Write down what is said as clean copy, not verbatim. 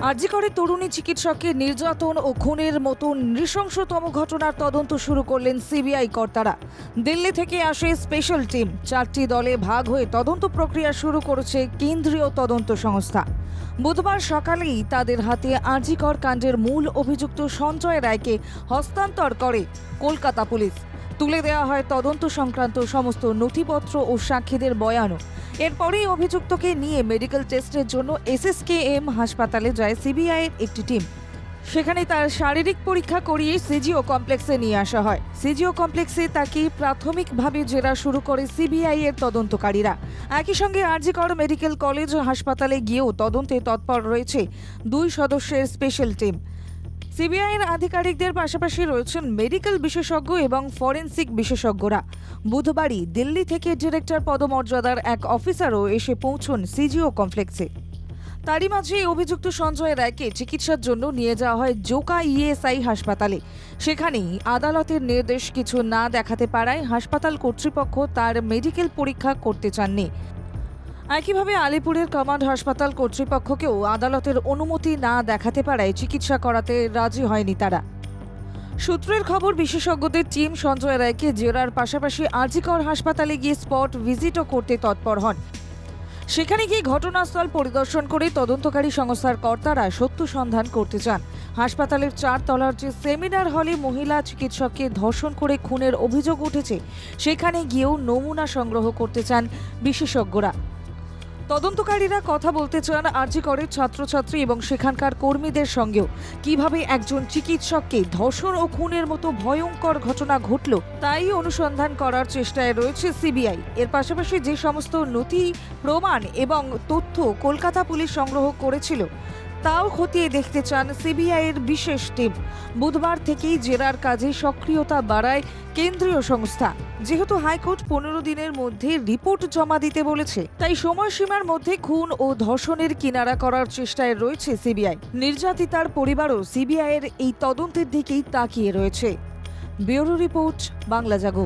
আরজি করে তরুণী চিকিৎসককে নির্যাতন ও খুনের মতো নৃশংসতম ঘটনার তদন্ত শুরু করলেন সিবিআই কর্তারা। দিল্লি থেকে আসে স্পেশাল টিম। 4টি দলে ভাগ হয়ে তদন্ত প্রক্রিয়া শুরু করেছে কেন্দ্রীয় তদন্ত সংস্থা। বুধবার সকালেই তাদের হাতে আরজি কর কাণ্ডের মূল অভিযুক্ত সঞ্জয় রায়কে হস্তান্তর করে কলকাতা পুলিশ। তুলে দেওয়া হয় তদন্ত সংক্রান্ত সমস্ত নথিপত্র ও সাক্ষীদের বয়ানও। এরপরেই অভিযুক্তকে নিয়ে মেডিকেল টেস্টের জন্য এসএসকেএম হাসপাতালে যায় সিবিআইয়ের একটি টিম। সেখানে তার শারীরিক পরীক্ষা করিয়ে সিজিও কমপ্লেক্সে নিয়ে আসা হয়। সিজিও কমপ্লেক্সে তাকে প্রাথমিকভাবে জেরা শুরু করে সিবিআই এর তদন্তকারীরা। একই সঙ্গে আরজি কর মেডিকেল কলেজ হাসপাতালে গিয়েও তদন্তে তৎপর রয়েছে 2 সদস্যের স্পেশাল টিম। সিবিআইয়ের আধিকারিকদের পাশাপাশি রয়েছেন মেডিকেল বিশেষজ্ঞ এবং ফরেনসিক বিশেষজ্ঞরা। বুধবারই দিল্লি থেকে ডিরেক্টর পদমর্যাদার এক অফিসারও এসে পৌঁছন সিজিও কমপ্লেক্সে। তারই মাঝে অভিযুক্ত সঞ্জয় রায়কে চিকিৎসার জন্য নিয়ে যাওয়া হয় জোকা ইএসআই হাসপাতালে। সেখানেই আদালতের নির্দেশ কিছু না দেখাতে পারায় হাসপাতাল কর্তৃপক্ষ তার মেডিকেল পরীক্ষা করতে চাননি। একইভাবে আলিপুরের কমান্ড হাসপাতাল কর্তৃপক্ষকেও আদালতের অনুমতি না দেখাতে পারায় চিকিৎসা করাতে রাজি হয়নি তারা। সূত্রের খবর, বিশেষজ্ঞদের টিম সঞ্জয় রায়কে জেরার পাশাপাশি আরজি কর হাসপাতালে গিয়ে স্পট ভিজিটও করতে তৎপর হন। সেখানে গিয়ে ঘটনাস্থল পরিদর্শন করে তদন্তকারী সংস্থার কর্তারা সত্য সন্ধান করতে চান। হাসপাতালের 4 তলার যে সেমিনার হলে মহিলা চিকিৎসককে ধর্ষণ করে খুনের অভিযোগ উঠেছে, সেখানে গিয়েও নমুনা সংগ্রহ করতে চান বিশেষজ্ঞরা। তদন্তকারীরা কথা বলতে চান আরজি করের ছাত্রছাত্রী এবং সেখানকার কর্মীদের সঙ্গেও। কিভাবে একজন চিকিৎসককে ধর্ষণ ও খুনের মতো ভয়ঙ্কর ঘটনা ঘটল, তাই অনুসন্ধান করার চেষ্টায় রয়েছে সিবিআই। এর পাশাপাশি যে সমস্ত নথি, প্রমাণ এবং তথ্য কলকাতা পুলিশ সংগ্রহ করেছিল, তাও খতিয়ে দেখতে চান সিবিআইয়ের বিশেষ টিম। বুধবার থেকেই জেরার কাজে সক্রিয়তা বাড়ায় কেন্দ্রীয় সংস্থা। যেহেতু হাইকোর্ট 15 দিনের মধ্যে রিপোর্ট জমা দিতে বলেছে, তাই সময়সীমার মধ্যে খুন ও ধর্ষণের কিনারা করার চেষ্টায় রয়েছে সিবিআই। নির্যাতিতার পরিবারও সিবিআইয়ের এই তদন্তের দিকেই তাকিয়ে রয়েছে। ব্যুরো রিপোর্ট, বাংলা জাগো।